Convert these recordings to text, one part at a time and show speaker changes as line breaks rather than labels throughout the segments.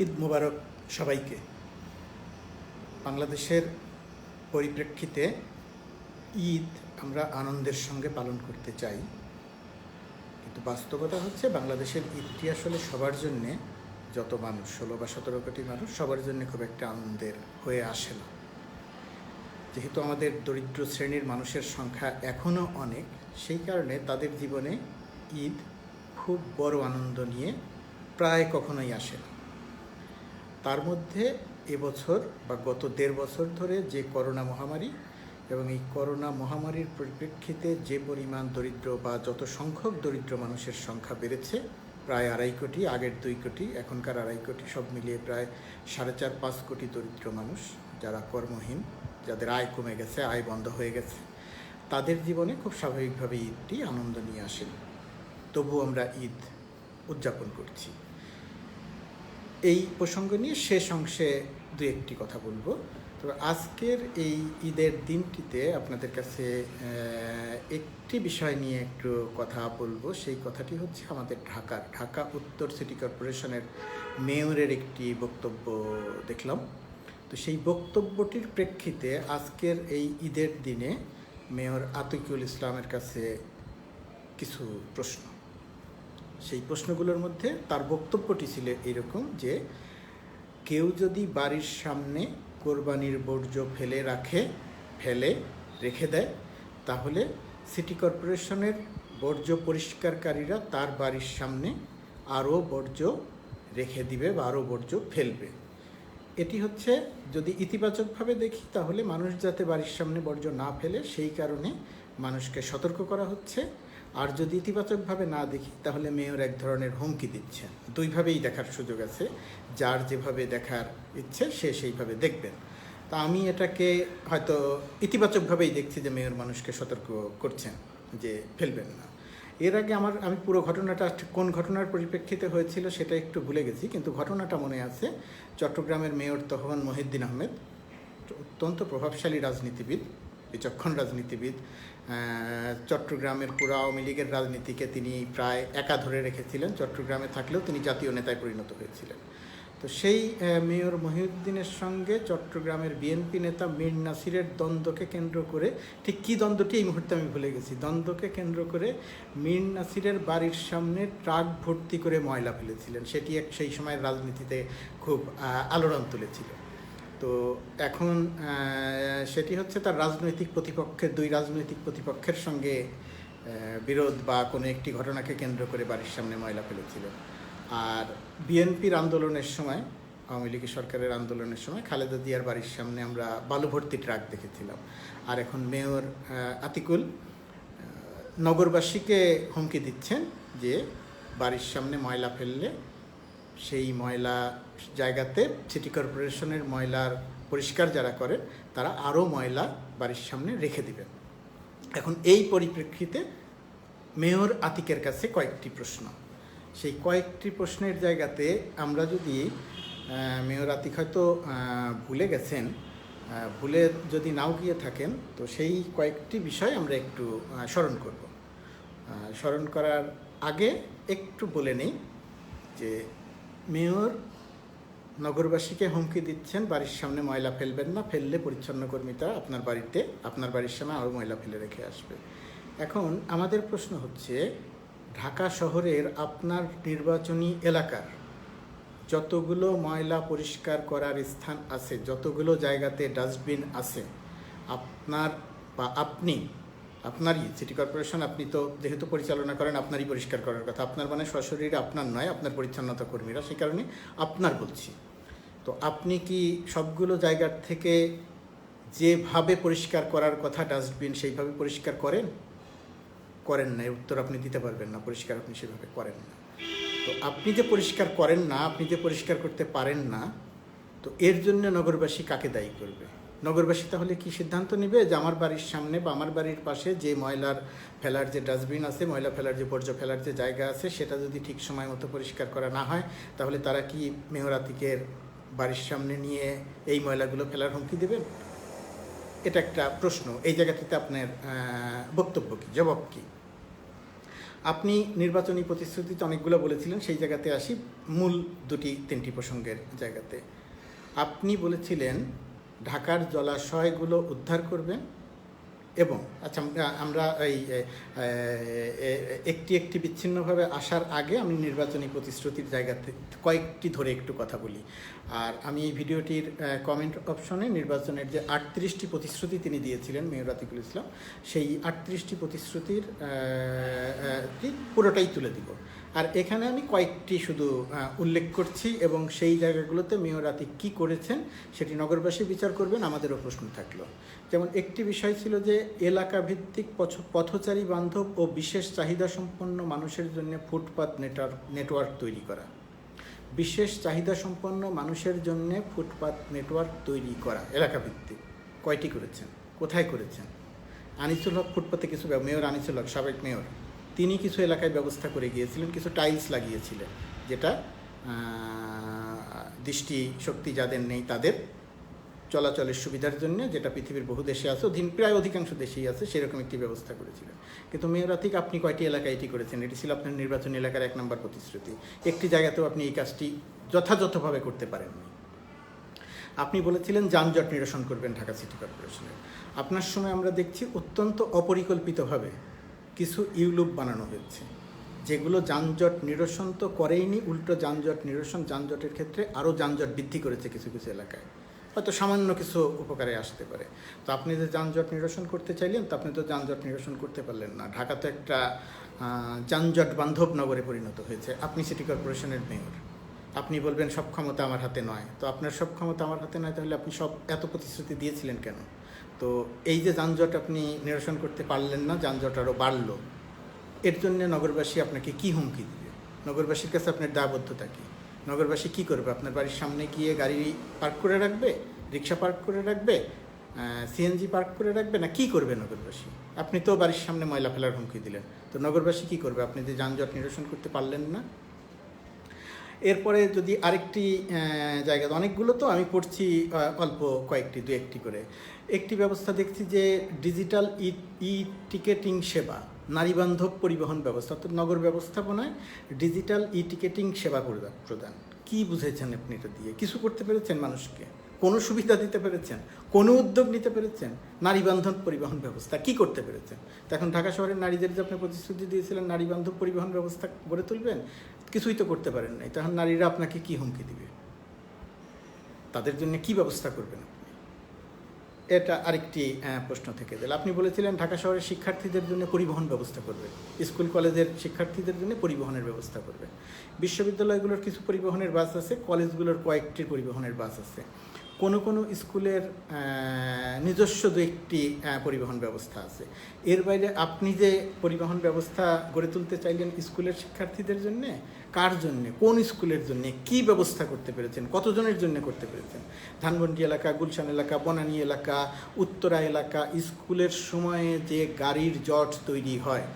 ঈদ মোবারক সবাইকে। বাংলাদেশের পরিপ্রেক্ষিতে ঈদ আমরা আনন্দের সঙ্গে পালন করতে চাই, কিন্তু বাস্তবতা হচ্ছে বাংলাদেশের ঈদটি আসলে সবার জন্যে, যত মানুষ 16 বা 17 কোটি মানুষ, সবার জন্য খুব একটা আনন্দের হয়ে আসে না। যেহেতু আমাদের দরিদ্র শ্রেণীর মানুষের সংখ্যা এখনও অনেক, সেই কারণে তাদের জীবনে ঈদ খুব বড় আনন্দ নিয়ে প্রায় কখনোই আসে না। তার মধ্যে এবছর বা গত 1.5 বছর ধরে যে করোনা মহামারী, এবং এই করোনা মহামারীর পরিপ্রেক্ষিতে যে পরিমাণ দরিদ্র বা যত সংখ্যক দরিদ্র মানুষের সংখ্যা বেড়েছে, প্রায় 2.5 কোটি, আগের 2 কোটি, এখনকার 2.5 কোটি, সব মিলিয়ে প্রায় 4.5-5 কোটি দরিদ্র মানুষ যারা কর্মহীন, যাদের আয় কমে গেছে, আয় বন্ধ হয়ে গেছে, তাদের জীবনে খুব স্বাভাবিকভাবে ঈদটি আনন্দ নিয়ে আসেন। তবু আমরা ঈদ উদযাপন করছি। এই প্রসঙ্গ নিয়ে শেষ অংশে দু একটি কথা বলবো। তো আজকের এই ঈদের দিনটিতে আপনাদের কাছে একটি বিষয় নিয়ে একটু কথা বলবো। সেই কথাটি হচ্ছে আমাদের ঢাকা উত্তর সিটি কর্পোরেশনের মেয়রের একটি বক্তব্য দেখলাম। তো সেই বক্তব্যটির প্রেক্ষিতে আজকের এই ঈদের দিনে মেয়র আতিকুল ইসলামের কাছে কিছু প্রশ্ন। সেই প্রশ্নগুলোর মধ্যে তার বক্তব্যটি ছিল এরকম যে, কেউ যদি বাড়ির সামনে কোরবানির বর্জ্য ফেলে রেখে দেয়, তাহলে সিটি কর্পোরেশনের বর্জ্য পরিষ্কারকারীরা তার বাড়ির সামনে আরও বর্জ্য রেখে দিবে বা আরও বর্জ্য ফেলবে। এটি হচ্ছে, যদি ইতিবাচকভাবে দেখি তাহলে মানুষ যাতে বাড়ির সামনে বর্জ্য না ফেলে সেই কারণে মানুষকে সতর্ক করা হচ্ছে। আর যদি ইতিবাচকভাবে না দেখি তাহলে মেয়র এক ধরনের হুমকি দিচ্ছেন। দুইভাবেই দেখার সুযোগ আছে, যার যেভাবে দেখার ইচ্ছে সে সেইভাবে দেখবেন। তা আমি এটাকে হয়তো ইতিবাচকভাবেই দেখছি যে মেয়র মানুষকে সতর্ক করছেন যে ফেলবেন না। এর আগে আমি পুরো ঘটনাটা কোন ঘটনার পরিপ্রেক্ষিতে হয়েছিল সেটা একটু ভুলে গেছি, কিন্তু ঘটনাটা মনে আছে। চট্টগ্রামের মেয়র তখন মহিউদ্দিন আহমেদ, অত্যন্ত প্রভাবশালী রাজনীতিবিদ, বিচক্ষণ রাজনীতিবিদ। চট্টগ্রামের পুরো আওয়ামী লীগের রাজনীতিকে তিনি প্রায় একা ধরে রেখেছিলেন। চট্টগ্রামে থাকলেও তিনি জাতীয় নেতায় পরিণত হয়েছিলেন। তো সেই মেয়র মহিউদ্দিনের সঙ্গে চট্টগ্রামের বিএনপি নেতা মীর নাসিরের দ্বন্দ্বকে কেন্দ্র করে, ঠিক কী দ্বন্দ্বটি এই মুহূর্তে আমি ভুলে গেছি, দ্বন্দ্বকে কেন্দ্র করে মীর নাসিরের বাড়ির সামনে ট্রাক ভর্তি করে ময়লা ফেলেছিলেন। সেটি সেই সময়ের রাজনীতিতে খুব আলোড়ন তুলেছিল। তো এখন সেটি হচ্ছে তার দুই রাজনৈতিক প্রতিপক্ষের সঙ্গে বিরোধ বা কোনো একটি ঘটনাকে কেন্দ্র করে বাড়ির সামনে ময়লা ফেলেছিল। আর বিএনপির আন্দোলনের সময়, আওয়ামী লীগ সরকারের আন্দোলনের সময় খালেদা জিয়ার বাড়ির সামনে আমরা বালু ভর্তি ট্রাক দেখেছিলাম। আর এখন মেয়র আতিকুল নগরবাসীকে হুমকি দিচ্ছেন যে বাড়ির সামনে ময়লা ফেললে সেই ময়লা জায়গাতে সিটি কর্পোরেশনের ময়লার পরিষ্কার যারা করে তারা আরও ময়লা বাড়ির সামনে রেখে দিবেন। এখন এই পরিপ্রেক্ষিতে মেয়র আতিকের কাছে কয়েকটি প্রশ্ন। সেই কয়েকটি প্রশ্নের জায়গাতে আমরা যদি, মেয়র আতিক হয়তো ভুলে গেছেন, ভুলে যদি নাও গিয়ে থাকেন, তো সেই কয়েকটি বিষয় আমরা একটু স্মরণ করব। স্মরণ করার আগে একটু বলে নেই যে মেয়র নগরবাসীকে হুমকি দিচ্ছেন বাড়ির সামনে ময়লা ফেলবেন না, ফেললে পরিচ্ছন্ন কর্মীরা আপনার বাড়ির সামনে আরও ময়লা ফেলে রেখে আসবে। এখন আমাদের প্রশ্ন হচ্ছে, ঢাকা শহরের আপনার নির্বাচনী এলাকার যতগুলো ময়লা পরিষ্কার করার স্থান আছে, যতগুলো জায়গাতে ডাস্টবিন আছে, আপনারই সিটি কর্পোরেশন, আপনি তো যেহেতু পরিচালনা করেন আপনারই পরিষ্কার করার কথা। আপনার মানে সশরীরে আপনার নয়, আপনার পরিচ্ছন্নতা কর্মীরা, সেই কারণে আপনার বলছি। তো আপনি কি সবগুলো জায়গার থেকে যেভাবে পরিষ্কার করার কথা ডাস্টবিন, সেইভাবে পরিষ্কার করেন না? উত্তর আপনি দিতে পারবেন না, পরিষ্কার আপনি সেভাবে করেন না। তো আপনি যে পরিষ্কার করেন না, আপনি যে পরিষ্কার করতে পারেন না, তো এর জন্য নগরবাসী কাকে দায়ী করবে? নগরবাসী তাহলে কি সিদ্ধান্ত নেবে যে আমার বাড়ির সামনে বা আমার বাড়ির পাশে যে ময়লার ফেলার যে ডাস্টবিন আছে, ময়লা ফেলার যে বর্জ্য ফেলার যে জায়গা আছে, সেটা যদি ঠিক সময় মতো পরিষ্কার করা না হয়, তাহলে তারা কি মেয়র আতিকের বাড়ির সামনে নিয়ে এই ময়লাগুলো ফেলার হুমকি দেবেন? এটা একটা প্রশ্ন। এই জায়গাটিতে আপনার বক্তব্য কী, জবাব কী? আপনি নির্বাচনী প্রতিশ্রুতিতে অনেকগুলো বলেছিলেন, সেই জায়গাতে আসি মূল তিনটি প্রসঙ্গের জায়গাতে। আপনি বলেছিলেন ঢাকার জলাশয়গুলো উদ্ধার করবেন এবং আচ্ছা আমরা এই একটি বিচ্ছিন্নভাবে আসার আগে আমি নির্বাচনী প্রতিশ্রুতির জায়গাতে কয়েকটি ধরে একটু কথা বলি। আর আমি এই ভিডিওটির কমেন্ট অপশনে নির্বাচনের যে 38টি প্রতিশ্রুতি তিনি দিয়েছিলেন মেয়র আতিকুল ইসলাম, সেই 38টি প্রতিশ্রুতির পুরোটাই তুলে দিব। আর এখানে আমি কয়েকটি শুধু উল্লেখ করছি এবং সেই জায়গাগুলোতে মেয়র আতিক কী করেছেন সেটি নগরবাসী বিচার করবেন, আমাদেরও প্রশ্ন থাকলো। যেমন একটি বিষয় ছিল যে এলাকা ভিত্তিক পথচারী বান্ধব ও বিশেষ চাহিদা সম্পন্ন মানুষের জন্য ফুটপাত নেটওয়ার্ক তৈরি করা। বিশেষ চাহিদা সম্পন্ন মানুষের জন্য ফুটপাত নেটওয়ার্ক তৈরি করা এলাকা ভিত্তিক কয়টি করেছেন, কোথায় করেছেন? আনিসুল হক ফুটপাতে কিছু মেয়র আনিসুল হক সাবেক মেয়র তিনি কিছু এলাকায় ব্যবস্থা করে গিয়েছিলেন, কিছু টাইলস লাগিয়েছিলেন, যেটা দৃষ্টিশক্তি যাদের নেই তাদের চলাচলের সুবিধার জন্য, যেটা পৃথিবীর বহু দেশে আছে, প্রায় অধিকাংশ দেশেই আছে, সেরকম একটি ব্যবস্থা করেছিলেন। কিন্তু মেয়র আতিক আপনি কয়টি এলাকায় এটি করেছেন? এটি ছিল আপনার নির্বাচনী এলাকার 1 নম্বর প্রতিশ্রুতি। একটি জায়গাতেও আপনি এই কাজটি যথাযথভাবে করতে পারেননি। আপনি বলেছিলেন যানজট নিরসন করবেন ঢাকা সিটি কর্পোরেশনের। আপনার সময় আমরা দেখছি অত্যন্ত অপরিকল্পিতভাবে কিছু ইউলুপ বানানো হয়েছে, যেগুলো যানজট নিরসন তো করেইনি, উল্টো যানজটের ক্ষেত্রে আরও যানজট বৃদ্ধি করেছে কিছু কিছু এলাকায়, হয়তো সামান্য কিছু উপকারে আসতে পারে। তো আপনি যে যানজট নিরসন করতে চাইলেন, তো আপনি তো যানজট নিরসন করতে পারলেন না। ঢাকা তো একটা যানজট বান্ধব নগরে পরিণত হয়েছে। আপনি সিটি কর্পোরেশনের মেয়র, আপনি বলবেন সব ক্ষমতা আমার হাতে নয়। তো আপনার সব ক্ষমতা আমার হাতে নয়, তাহলে আপনি এত প্রতিশ্রুতি দিয়েছিলেন কেন? তো এই যে যানজট আপনি নিরসন করতে পারলেন না, যানজট আরও বাড়লো, এর জন্য নগরবাসী আপনাকে কি হুমকি দিবে? নগরবাসীর কাছে আপনার দায়বদ্ধতা কী? নগরবাসী কী করবে? আপনার বাড়ির সামনে গিয়ে গাড়ি পার্ক করে রাখবে, রিক্সা পার্ক করে রাখবে, সিএনজি পার্ক করে রাখবে, না কী করবে নগরবাসী? আপনি তো বাড়ির সামনে ময়লা ফেলার হুমকি দিলেন, তো নগরবাসী কী করবে আপনি যে যানজট নিরসন করতে পারলেন না? এরপরে যদি আরেকটি জায়গা, অনেকগুলো তো আমি পড়ছি অল্প কয়েকটি, 2-1টি করে। একটি ব্যবস্থা দেখছি যে ডিজিটাল ই টিকেটিং সেবা, নারীবান্ধব পরিবহন ব্যবস্থা, অর্থাৎ নগর ব্যবস্থাপনায় ডিজিটাল ই টিকেটিং সেবা প্রদান। কী বুঝেছেন আপনি এটা দিয়ে? কিছু করতে পেরেছেন মানুষকে? কোনো সুবিধা দিতে পেরেছেন? কোনো উদ্যোগ নিতে পেরেছেন? নারীবান্ধব পরিবহন ব্যবস্থা কী করতে পেরেছেন? তো এখন ঢাকা শহরের নারীদের যে আপনি প্রতিশ্রুতি দিয়েছিলেন নারীবান্ধব পরিবহন ব্যবস্থা গড়ে তুলবেন, কিছুই তো করতে পারেন নাই। তখন নারীরা আপনাকে কী হুমকি দিবে? তাদের জন্য কী ব্যবস্থা করবেন আপনি? এটা আরেকটি প্রশ্ন থেকে গেল। আপনি বলেছিলেন ঢাকা শহরের শিক্ষার্থীদের জন্য পরিবহন ব্যবস্থা করবেন, স্কুল কলেজের শিক্ষার্থীদের জন্য পরিবহনের ব্যবস্থা করবেন। বিশ্ববিদ্যালয়গুলোর কিছু পরিবহনের বাস আছে, কলেজগুলোর কয়েকটি পরিবহনের বাস আছে, কোনো কোনো স্কুলের নিজস্ব 2-1টি পরিবহন ব্যবস্থা আছে। এর বাইরে আপনি যে পরিবহন ব্যবস্থা গড়ে তুলতে চাইলেন স্কুলের শিক্ষার্থীদের জন্যে, কার জন্যে, কোন স্কুলের জন্যে, কী ব্যবস্থা করতে পেরেছেন, কতজনের জন্য করতে পেরেছেন? ধানমন্ডি এলাকা, গুলশান এলাকা, বনানী এলাকা, উত্তরা এলাকা, স্কুলের সময়ে যে গাড়ির জট তৈরি হয়,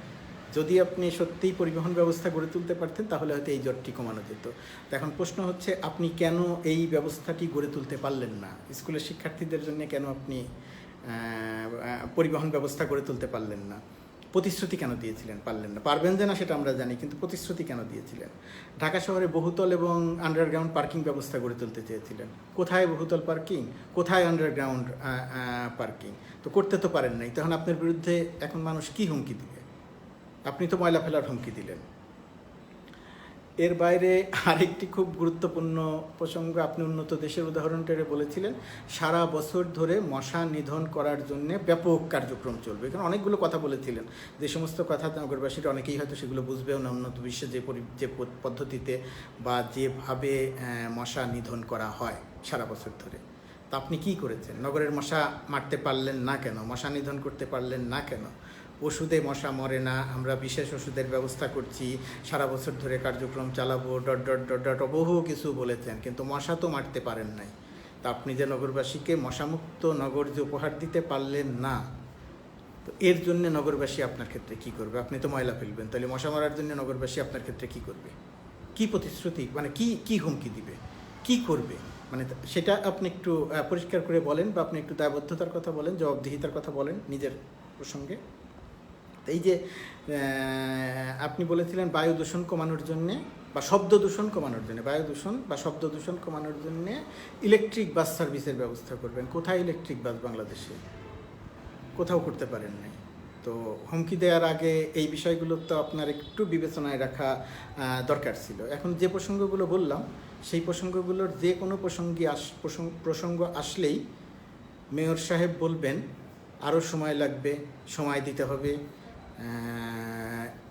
যদি আপনি সত্যিই পরিবহন ব্যবস্থা গড়ে তুলতে পারতেন তাহলে হয়তো এই জটটি কমানো যেত। তো এখন প্রশ্ন হচ্ছে আপনি কেন এই ব্যবস্থাটি গড়ে তুলতে পারলেন না? স্কুলের শিক্ষার্থীদের জন্য কেন আপনি পরিবহন ব্যবস্থা গড়ে তুলতে পারলেন না? প্রতিশ্রুতি কেন দিয়েছিলেন? পারলেন না, পারবেন যে না সেটা আমরা জানি, কিন্তু প্রতিশ্রুতি কেন দিয়েছিলেন? ঢাকা শহরে বহুতল এবং আন্ডারগ্রাউন্ড পার্কিং ব্যবস্থা গড়ে তুলতে চেয়েছিলেন। কোথায় বহুতল পার্কিং, কোথায় আন্ডারগ্রাউন্ড পার্কিং? তো করতে তো পারেন নাই। তখন আপনার বিরুদ্ধে এখন মানুষ কি হুমকি দিবে? আপনি তো ময়লা ফেলার হুমকি দিলেন। এর বাইরে আরেকটি খুব গুরুত্বপূর্ণ প্রসঙ্গ, আপনি উন্নত দেশের উদাহরণটা বলেছিলেন সারা বছর ধরে মশা নিধন করার জন্য ব্যাপক কার্যক্রম চলবে। এখানে অনেকগুলো কথা বলেছিলেন, যে সমস্ত কথা নগরবাসীরা অনেকেই হয়তো সেগুলো বুঝবেও না। উন্নত বিশ্বে যে পদ্ধতিতে বা যেভাবে মশা নিধন করা হয় সারা বছর ধরে, তা আপনি কি করেছেন? নগরের মশা মারতে পারলেন না কেন? মশা নিধন করতে পারলেন না কেন? ওষুধে মশা মরে না, আমরা বিশেষ ওষুধের ব্যবস্থা করছি, সারা বছর ধরে কার্যক্রম চালাবো, বহু কিছু বলেছেন, কিন্তু মশা তো মারতে পারেন নাই। তা আপনি যে নগরবাসীকে মশামুক্ত নগর যে উপহার দিতে পারলেন না, তো এর জন্য নগরবাসী আপনার ক্ষেত্রে কি করবে? আপনি তো ময়লা ফেলবেন, তাহলে মশা মারার জন্য নগরবাসী আপনার ক্ষেত্রে কি করবে? কি প্রতিশ্রুতি, মানে কি হুমকি দিবে, কি করবে? মানে সেটা আপনি একটু পরিষ্কার করে বলেন, বা আপনি একটু দায়বদ্ধতার কথা বলেন, জবাবদিহিতার কথা বলেন নিজের প্রসঙ্গে। তো এই যে আপনি বলেছিলেন বায়ু দূষণ কমানোর জন্যে বা শব্দ দূষণ কমানোর জন্য, বায়ু দূষণ বা শব্দ দূষণ কমানোর জন্যে ইলেকট্রিক বাস সার্ভিসের ব্যবস্থা করবেন। কোথায় ইলেকট্রিক বাস বাংলাদেশে? কোথাও করতে পারেন নাই। তো হুমকি দেওয়ার আগে এই বিষয়গুলো তো আপনার একটু বিবেচনায় রাখা দরকার ছিল। এখন যে প্রসঙ্গগুলো বললাম সেই প্রসঙ্গগুলোর যে কোনো প্রসঙ্গ আসলেই মেয়র সাহেব বলবেন আরও সময় লাগবে, সময় দিতে হবে,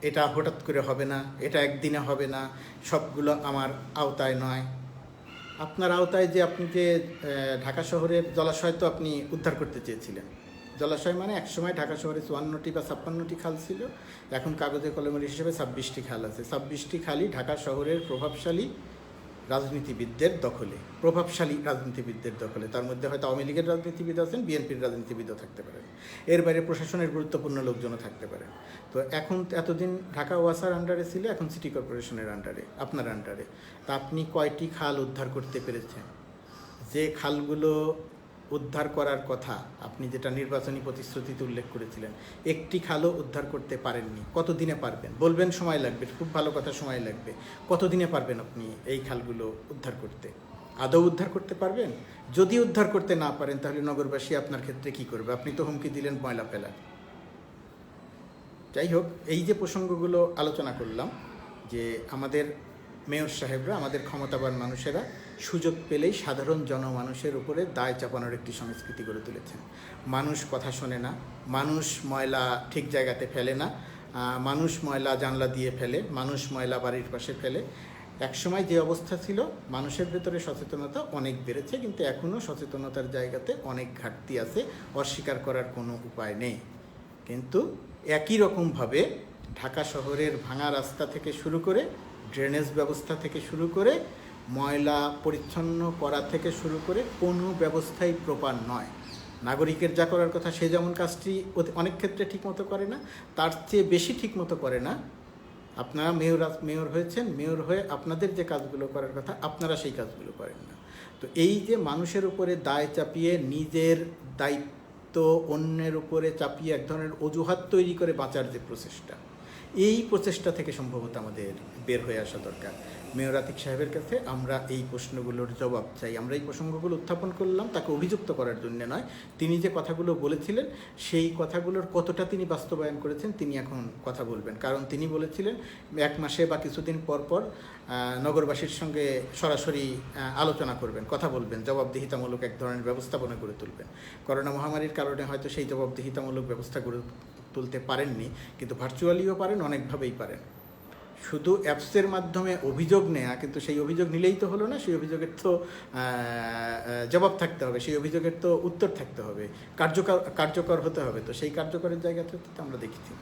এটা হঠাৎ করে হবে না, এটা একদিনে হবে না, সবগুলো আমার আওতায় নয়। আপনার আওতায় যে আপনি যে ঢাকা শহরের জলাশয় তো আপনি উদ্ধার করতে চেয়েছিলেন। জলাশয় মানে একসময় ঢাকা শহরে 54টি বা 56টি খাল ছিল, এখন কাগজে কলমের হিসেবে 26টি খাল আছে। 26টি খালই ঢাকা শহরের প্রভাবশালী রাজনীতিবিদদের দখলে, তার মধ্যে হয়তো আওয়ামী লীগের রাজনীতিবিদ আছেন, বিএনপির রাজনীতিবিদও থাকতে পারেন, এর বাইরে প্রশাসনের গুরুত্বপূর্ণ লোকজনও থাকতে পারে। তো এখন এতদিন ঢাকা ওয়াসার আন্ডারে ছিল, এখন সিটি কর্পোরেশনের আন্ডারে, আপনার আন্ডারে। তা আপনি কয়টি খাল উদ্ধার করতে পেরেছেন? যে খালগুলো উদ্ধার করার কথা আপনি যেটা নির্বাচনী প্রতিশ্রুতিতে উল্লেখ করেছিলেন, একটি খালও উদ্ধার করতে পারেননি। কতদিনে পারবেন? বলবেন সময় লাগবে, খুব ভালো কথা, সময় লাগবে। কতদিনে পারবেন আপনি এই খালগুলো উদ্ধার করতে? আদৌ উদ্ধার করতে পারবেন? যদি উদ্ধার করতে না পারেন তাহলে নগরবাসী আপনার ক্ষেত্রে কি করবে? আপনি তো হুমকি দিলেন ময়লা ফেলার। যাই হোক, এই যে প্রসঙ্গগুলো আলোচনা করলাম, যে আমাদের মেয়র সাহেবরা, আমাদের ক্ষমতাবান মানুষেরা সুযোগ পেলেই সাধারণ জনমানুষের উপরে দায় চাপানোর একটি সংস্কৃতি গড়ে তুলেছেন। মানুষ কথা শোনে না, মানুষ ময়লা ঠিক জায়গাতে ফেলে না, মানুষ ময়লা জানলা দিয়ে ফেলে, মানুষ ময়লা বাড়ির পাশে ফেলে। একসময় যে অবস্থা ছিল, মানুষের ভেতরে সচেতনতা অনেক বেড়েছে, কিন্তু এখনও সচেতনতার জায়গাতে অনেক ঘাটতি আছে, অস্বীকার করার কোনো উপায় নেই। কিন্তু একই রকমভাবে ঢাকা শহরের ভাঙা রাস্তা থেকে শুরু করে, ড্রেনেজ ব্যবস্থা থেকে শুরু করে, ময়লা পরিচ্ছন্ন করা থেকে শুরু করে কোনো ব্যবস্থাই প্রপার নয়। নাগরিকের যা করার কথা সে যেমন কাজটি অনেক ক্ষেত্রে ঠিকমতো করে না, তার চেয়ে বেশি ঠিকমতো করে না। আপনারা মেয়র হয়েছেন, মেয়র হয়ে আপনাদের যে কাজগুলো করার কথা আপনারা সেই কাজগুলো করেন না। তো এই যে মানুষের উপরে দায় চাপিয়ে নিজের দায়িত্ব অন্যের উপরে চাপিয়ে এক ধরনের অজুহাত তৈরি করে বাঁচার যে প্রচেষ্টা, এই প্রচেষ্টা থেকে সম্ভবত আমাদের বের হয়ে আসা দরকার। মেয়র আতিক সাহেবের কাছে আমরা এই প্রশ্নগুলোর জবাব চাই। আমরা এই প্রসঙ্গগুলো উত্থাপন করলাম তাকে অভিযুক্ত করার জন্য নয়। তিনি যে কথাগুলো বলেছিলেন সেই কথাগুলোর কতটা তিনি বাস্তবায়ন করেছেন তিনি এখন কথা বলবেন। কারণ তিনি বলেছিলেন 1 মাসে বা কিছুদিন পর পর নগরবাসীর সঙ্গে সরাসরি আলোচনা করবেন, কথা বলবেন, জবাবদিহিতামূলক এক ধরনের ব্যবস্থাপনা গড়ে তুলবেন। করোনা মহামারীর কারণে হয়তো সেই জবাবদিহিতামূলক ব্যবস্থা গড়ে তুলতে পারেননি, কিন্তু ভার্চুয়ালিও পারেন, অনেকভাবেই পারেন। শুধু অ্যাপসের মাধ্যমে অভিযোগ নেয়া, কিন্তু সেই অভিযোগ নিলেই তো হলো না, সেই অভিযোগের তো জবাব থাকতে হবে, সেই অভিযোগের তো উত্তর থাকতে হবে, কার্যকর হতে হবে। তো সেই কার্যকরের জায়গাতে তো আমরা দেখেছি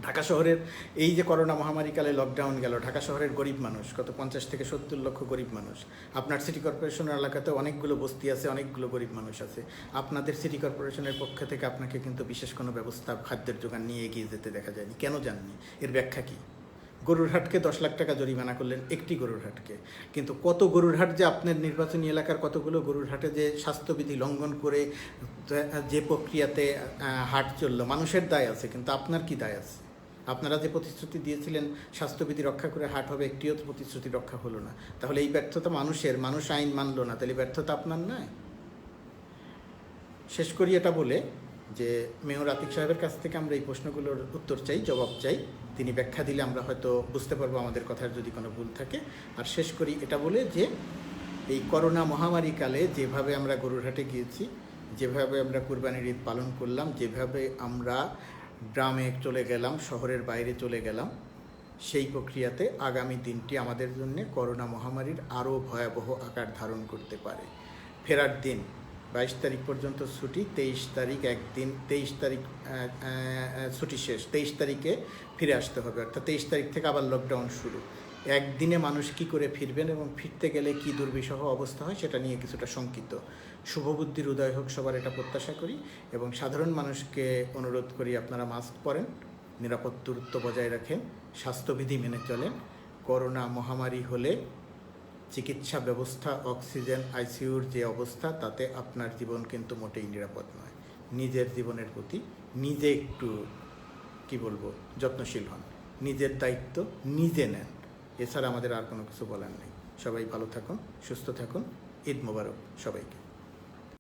ঢাকা শহরের এই যে করোনা মহামারীকালে লকডাউন গেল, ঢাকা শহরের গরিব মানুষ কত 50 থেকে 70 লক্ষ গরিব মানুষ। আপনার সিটি কর্পোরেশনের এলাকাতে অনেকগুলো বস্তি আছে, অনেকগুলো গরিব মানুষ আছে। আপনাদের সিটি কর্পোরেশনের পক্ষ থেকে আপনাকে কিন্তু বিশেষ কোনো ব্যবস্থা খাদ্যের যোগান নিয়ে এগিয়ে যেতে দেখা যায়নি। কেন যাননি? এর ব্যাখ্যা কী? গরুর হাটকে 10 লাখ টাকা জরিমানা করলেন, একটি গরুর হাটকে। কিন্তু কত গরুর হাট যে আপনার নির্বাচনী এলাকার কতগুলো গরুর হাটে যে স্বাস্থ্যবিধি লঙ্ঘন করে যে প্রক্রিয়াতে হাট চললো, মানুষের দায় আছে, কিন্তু আপনার কি দায় আছে? আপনারা যে প্রতিশ্রুতি দিয়েছিলেন স্বাস্থ্যবিধি রক্ষা করে হাট হবে, একটিও প্রতিশ্রুতি রক্ষা হলো না। তাহলে এই ব্যর্থতা মানুষের, মানুষ আইন মানলো না, তাহলে ব্যর্থতা আপনার নয়? শেষ করি এটা বলে যে মেয়র আতিক সাহেবের কাছ থেকে আমরা এই প্রশ্নগুলোর উত্তর চাই, জবাব চাই। তিনি ব্যাখ্যা দিলে আমরা হয়তো বুঝতে পারবো আমাদের কথার যদি কোনো ভুল থাকে। আর শেষ করি এটা বলে যে এই করোনা মহামারীকালে যেভাবে আমরা গরুরহাটে গিয়েছি, যেভাবে আমরা কুরবানির ঈদ পালন করলাম, যেভাবে আমরা গ্রামে চলে গেলাম, শহরের বাইরে চলে গেলাম, সেই প্রক্রিয়াতে আগামী দিনটি আমাদের জন্য করোনা মহামারীর আরও ভয়াবহ আকার ধারণ করতে পারে। ফেরার দিন 22 তারিখ পর্যন্ত ছুটি, 23 তারিখ একদিন, 23 তারিখ ছুটি শেষ, 23 তারিখে ফিরে আসতে হবে, অর্থাৎ 23 তারিখ থেকে আবার লকডাউন শুরু। একদিনে মানুষ কি করে ফিরবেন এবং ফিরতে গেলে কি দুর্বিষহ অবস্থা হয় সেটা নিয়ে কিছুটা শঙ্কিত। শুভবুদ্ধির উদয় হোক সবার, এটা প্রত্যাশা করি। এবং সাধারণ মানুষকে অনুরোধ করি আপনারা মাস্ক পরেন, নিরাপদ দূরত্ব বজায় রাখেন, স্বাস্থ্যবিধি মেনে চলেন। করোনা মহামারী হলে চিকিৎসা ব্যবস্থা, অক্সিজেন, আইসিইউর যে অবস্থা, তাতে আপনার জীবন কিন্তু মোটেই নিরাপদ নয়। নিজের জীবনের প্রতি নিজে একটু কি বলবো, যত্নশীল হন, নিজের দায়িত্ব নিজে নেন। এছাড়া আমাদের আর কোনো কিছু বলার নেই। সবাই ভালো থাকুন, সুস্থ থাকুন। ঈদ মোবারক সবাইকে।